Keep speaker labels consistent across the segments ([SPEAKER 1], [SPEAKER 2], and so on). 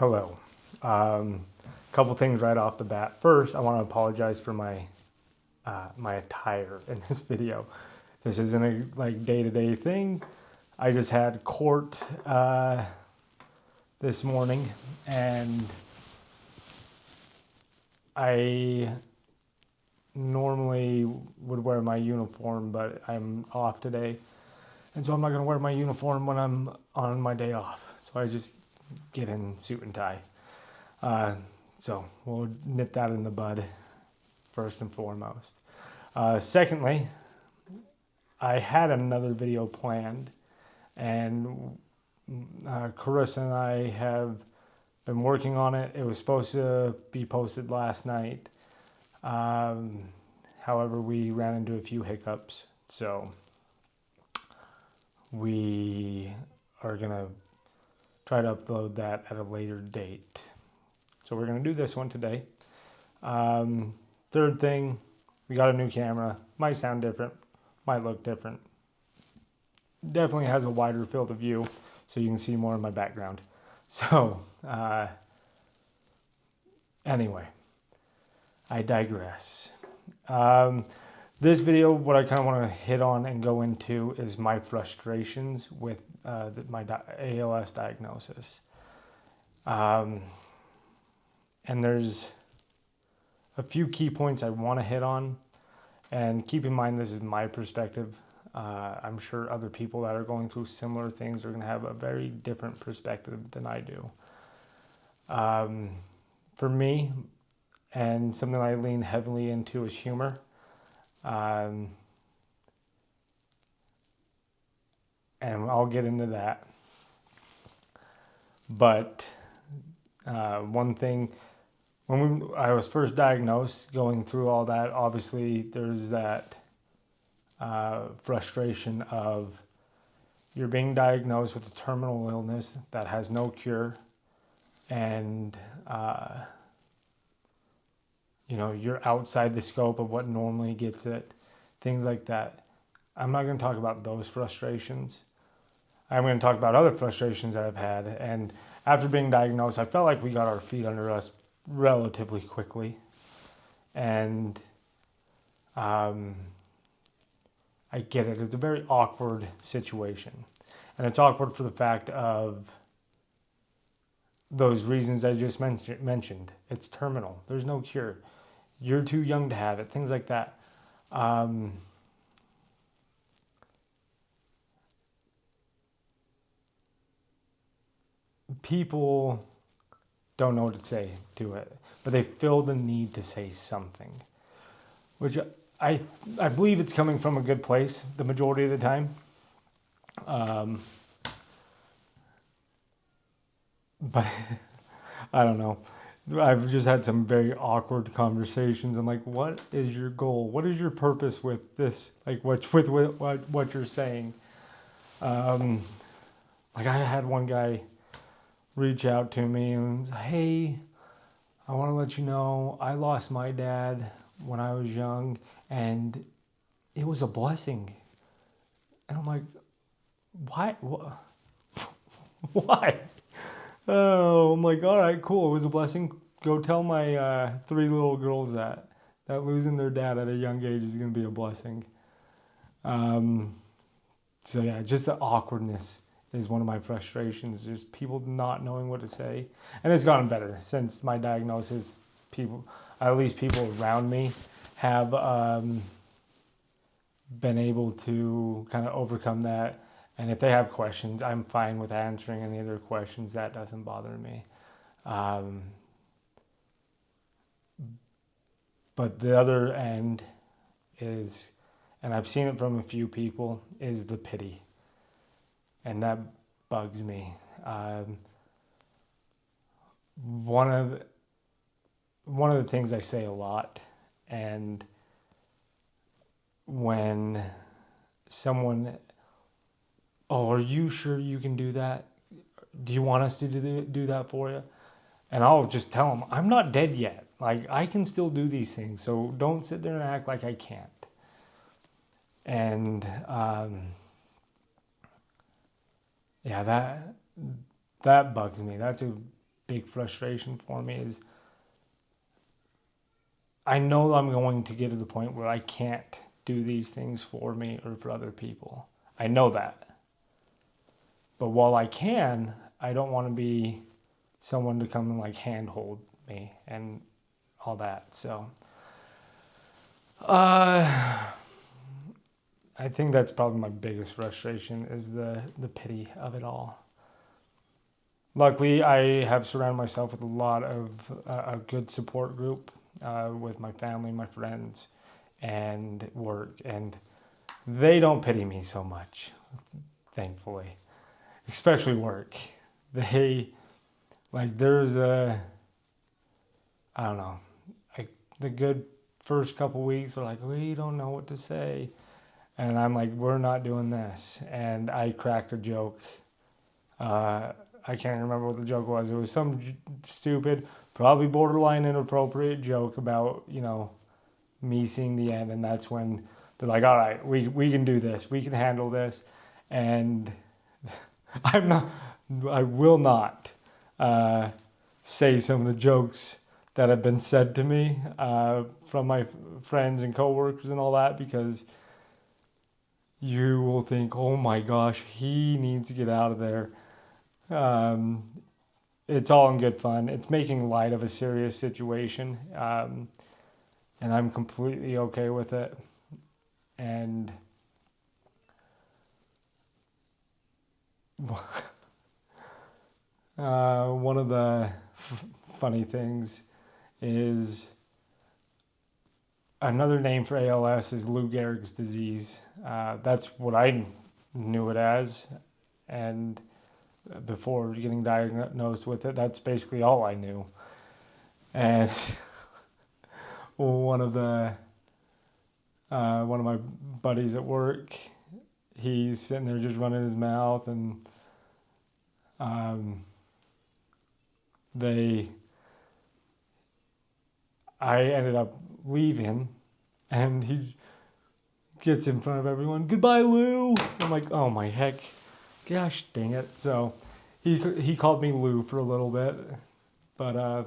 [SPEAKER 1] Hello. Couple things right off the bat. First, I want to apologize for my attire in this video. This isn't a day-to-day thing. I just had court this morning, and I normally would wear my uniform, but I'm off today, and so I'm not going to wear my uniform when I'm on my day off. So I just get in suit and tie. So we'll nip that in the bud first and foremost. Secondly, I had another video planned, and Carissa and I have been working on it. It was supposed to be posted last night. However, we ran into a few hiccups, so we are going to try to upload that at a later date. So we're going to do this one today. Third thing, we got a new camera. Might sound different, might look different. Definitely has a wider field of view, so you can see more of my background. So, anyway, I digress. This video, what I kind of want to hit on and go into is my frustrations with my ALS diagnosis. And there's a few key points I want to hit on. And keep in mind, this is my perspective. I'm sure other people that are going through similar things are going to have a very different perspective than I do. For me, and something I lean heavily into is humor. And I'll get into that. But one thing, when I was first diagnosed, going through all that, obviously there's that frustration of you're being diagnosed with a terminal illness that has no cure, and you're outside the scope of what normally gets it, things like that. I'm not going to talk about those frustrations. I'm going to talk about other frustrations that I've had. And after being diagnosed, I felt like we got our feet under us relatively quickly. And I get it. It's a very awkward situation. And it's awkward for the fact of those reasons I just mentioned. It's terminal. There's no cure. You're too young to have it. Things like that. People don't know what to say to it, but they feel the need to say something, which I believe it's coming from a good place the majority of the time. But I don't know. I've just had some very awkward conversations. I'm like, what is your goal? What is your purpose with this? Like, what you're saying? Like, I had one guy reach out to me and say, hey, I want to let you know I lost my dad when I was young, and it was a blessing. And I'm like, why? Why? Oh, I'm like, all right, cool. It was a blessing. Go tell my 3 little girls that losing their dad at a young age is going to be a blessing. So yeah, just the awkwardness is one of my frustrations. Just people not knowing what to say. And it's gotten better since my diagnosis. People, at least people around me, have been able to kind of overcome that. And if they have questions, I'm fine with answering any of their questions. That doesn't bother me. But the other end is, and I've seen it from a few people, is the pity. And that bugs me. One of the things I say a lot, and when someone, oh, are you sure you can do that? Do you want us to do that for you? And I'll just tell them, I'm not dead yet. Like, I can still do these things. So don't sit there and act like I can't. And yeah, that bugs me. That's a big frustration for me is I know I'm going to get to the point where I can't do these things for me or for other people. I know that. But while I can, I don't want to be someone to come and like handhold me and all that. So I think that's probably my biggest frustration is the pity of it all. Luckily, I have surrounded myself with a lot of a good support group with my family, my friends, and work. And they don't pity me so much, thankfully, especially work. They, like, there's I don't know, like the good first couple weeks are like, we don't know what to say. And I'm like, we're not doing this. And I cracked a joke. I can't remember what the joke was. It was some stupid, probably borderline inappropriate joke about, me seeing the end. And that's when they're like, all right, we can do this. We can handle this. And I will not say some of the jokes that have been said to me from my friends and coworkers and all that, because you will think, oh my gosh, he needs to get out of there. It's all in good fun. It's making light of a serious situation, and I'm completely okay with it. And one of the funny things is another name for ALS is Lou Gehrig's disease. That's what I knew it as, and before getting diagnosed with it, that's basically all I knew. And one of my buddies at work, he's sitting there just running his mouth, and I ended up leaving, and he gets in front of everyone, goodbye Lou. I'm like, oh my heck, gosh dang it. So he called me Lou for a little bit, but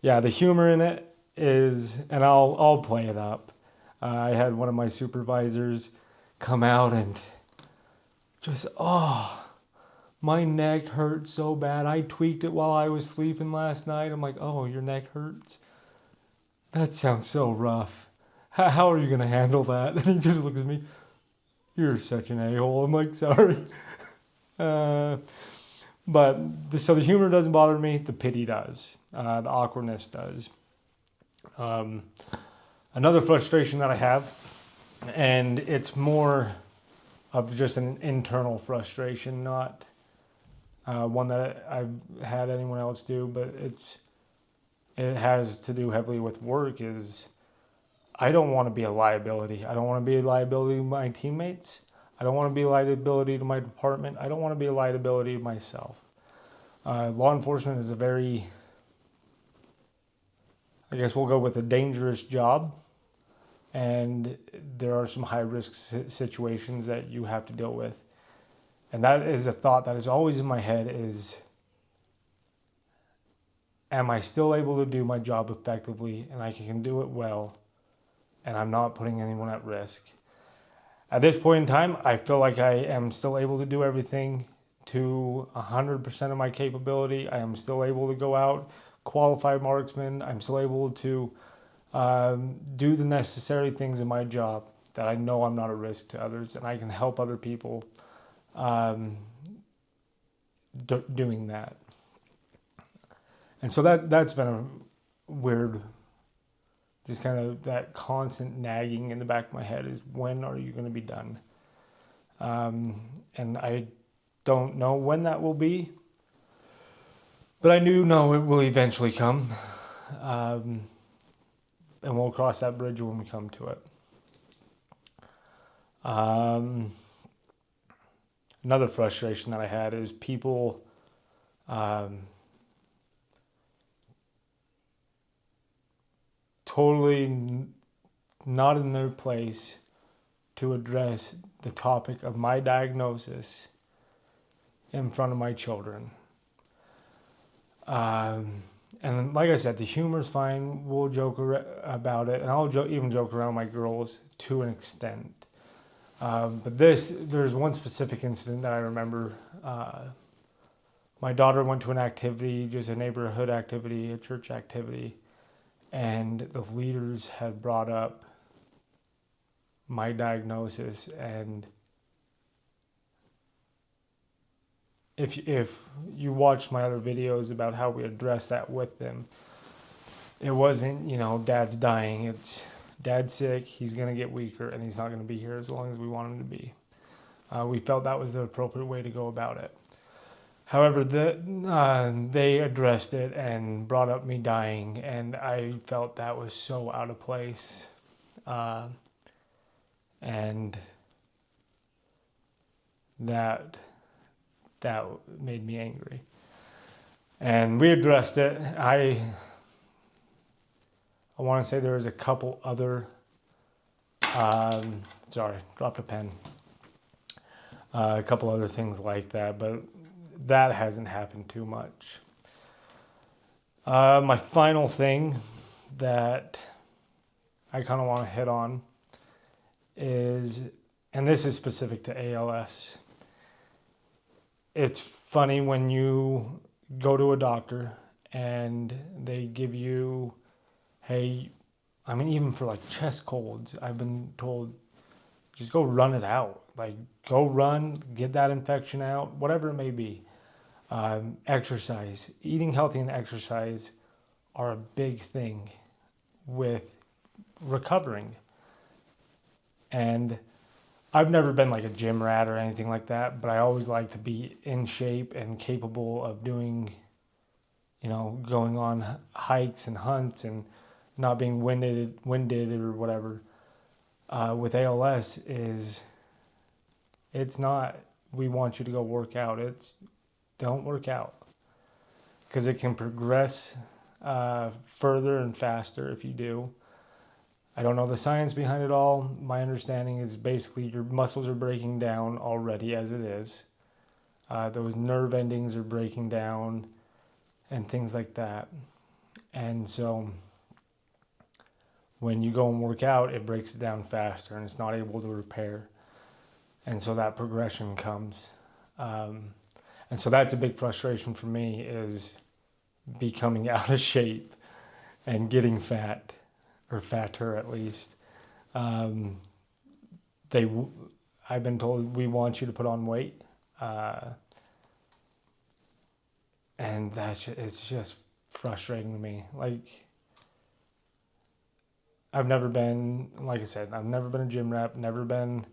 [SPEAKER 1] yeah, the humor in it is, and I'll play it up. I had one of my supervisors come out and just, my neck hurts so bad. I tweaked it while I was sleeping last night. I'm like, oh, your neck hurts? That sounds so rough. How are you going to handle that? And he just looks at me, you're such an a-hole. I'm like, sorry. But so the humor doesn't bother me. The pity does. The awkwardness does. Another frustration that I have, and it's more of just an internal frustration, not one that I've had anyone else do, but it has to do heavily with work, is I don't want to be a liability. I don't want to be a liability to my teammates. I don't want to be a liability to my department. I don't want to be a liability to myself. Law enforcement is a very, I guess we'll go with a dangerous job. And there are some high-risk situations that you have to deal with. And that is a thought that is always in my head is, am I still able to do my job effectively, and I can do it well, and I'm not putting anyone at risk? At this point in time, I feel like I am still able to do everything to 100% of my capability. I am still able to go out, qualified marksman. I'm still able to do the necessary things in my job that I know I'm not a risk to others, and I can help other people doing that. And so that's been a weird, just kind of that constant nagging in the back of my head is, when are you going to be done? And I don't know when that will be, but I do know it will eventually come. And we'll cross that bridge when we come to it. Another frustration that I had is people totally not in their place to address the topic of my diagnosis in front of my children. And like I said, the humor's fine. We'll joke about it, and I'll even joke around with my girls to an extent. But there's one specific incident that I remember. My daughter went to an activity, just a neighborhood activity, a church activity, and the leaders had brought up my diagnosis. And if you watch my other videos about how we address that with them, it wasn't, dad's dying. It's dad's sick, he's going to get weaker, and he's not going to be here as long as we want him to be. We felt that was the appropriate way to go about it. However, they addressed it and brought up me dying, and I felt that was so out of place. And that made me angry. And we addressed it. I want to say there was a couple other, sorry, dropped a pen. A couple other things like that, but that hasn't happened too much. My final thing that I kind of want to hit on is, and this is specific to ALS. It's funny when you go to a doctor and they give you, hey, even for like chest colds, I've been told, just go run it out. Like, go run, get that infection out, whatever it may be. Exercise, eating healthy and exercise are a big thing with recovering. And I've never been like a gym rat or anything like that, but I always like to be in shape and capable of doing, going on hikes and hunts and not being winded or whatever. With ALS it's not, we want you to go work out. It's, don't work out, because it can progress further and faster if you do. I don't know the science behind it all. My understanding is basically your muscles are breaking down already as it is. Those nerve endings are breaking down and things like that. And so when you go and work out, it breaks it down faster and it's not able to repair. And so that progression comes. And so that's a big frustration for me, is becoming out of shape and getting fat, or fatter at least. I've been told, we want you to put on weight. And it's just frustrating to me. Like, I've never been, like I said, I've never been a gym rat, never been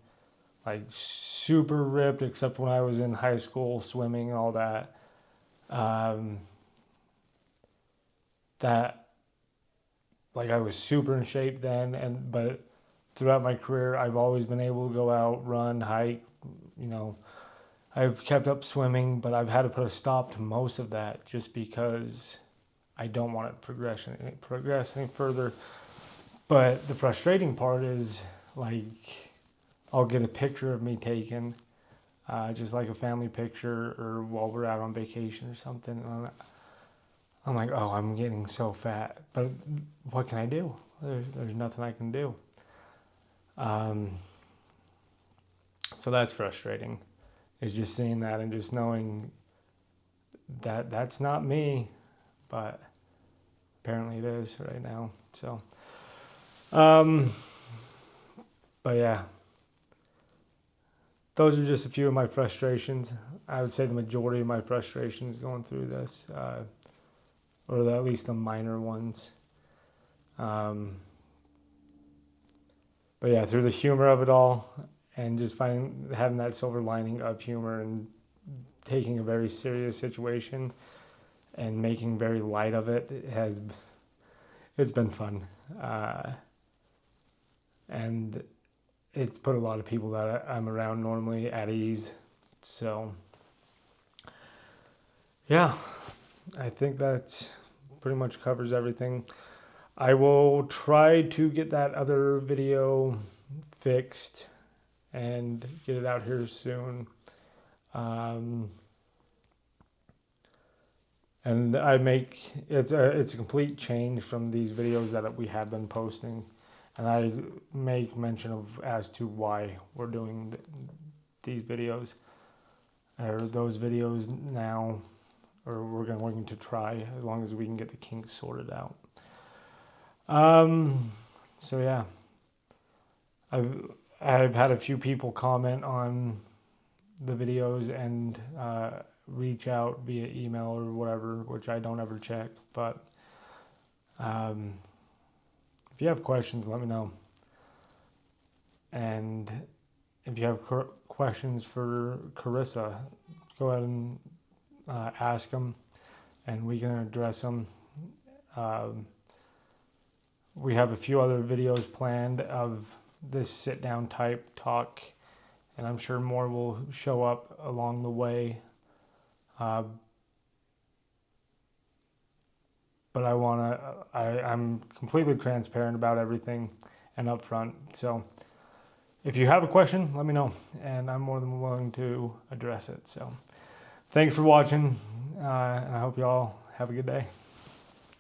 [SPEAKER 1] like super ripped, except when I was in high school, swimming and all that. Like, I was super in shape then, but throughout my career, I've always been able to go out, run, hike, I've kept up swimming, but I've had to put a stop to most of that just because I don't want it to progress any further. But the frustrating part is, like, I'll get a picture of me taken, just like a family picture, or while we're out on vacation or something. And I'm like, oh, I'm getting so fat. But what can I do? There's nothing I can do. So that's frustrating. Is just seeing that and just knowing that that's not me, but apparently it is right now. So, but yeah, those are just a few of my frustrations. I would say the majority of my frustrations going through this, or at least the minor ones. But yeah, through the humor of it all, and just having that silver lining of humor and taking a very serious situation and making very light of it, it's been fun. And it's put a lot of people that I'm around normally at ease. So yeah, I think that pretty much covers everything. I will try to get that other video fixed and get it out here soon. And it's a complete change from these videos that we have been posting, and I make mention of as to why we're doing these videos or those videos now, or we're going to try as long as we can get the kinks sorted out. So yeah, I've had a few people comment on the videos and reach out via email or whatever, which I don't ever check. But if you have questions, let me know. And if you have questions for Carissa, go ahead and ask them, and we can address them. We have a few other videos planned of this sit-down type talk, and I'm sure more will show up along the way. But I'm completely transparent about everything and upfront. So if you have a question, let me know, and I'm more than willing to address it. So thanks for watching, and I hope you all have a good day.